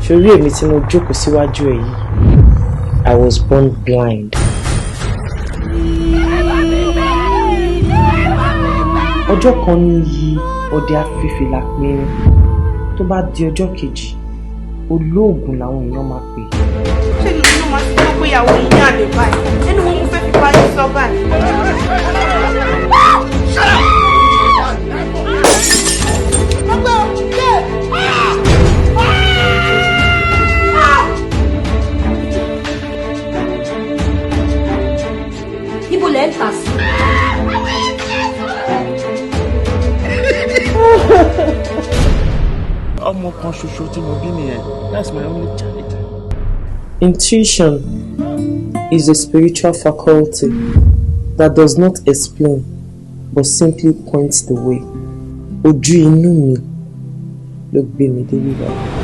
Ṣorí èmi tí mo jókòó síwájú ẹ̀ yìí, I was born blind. Ọjọ́ kan ní iyì ọdẹ afífìlà pín tó bá di ọjọ́ kejì, olóògùn làwọn èèyàn máa pè. Ṣé ni mo máa sọ pé ìyàwó yín ní àlè báyìí? Ẹni wọn mú fẹ́ fi báyìí sọ báyìí. Ibo lẹ ń tà sí. Ọmọ kan ṣoṣo tí mo bí nìyẹn. That's my only child. Intuition is a spiritual faculty that does not explain but simply points the way. Ojú inú mi ló gbé mi débi báyìí.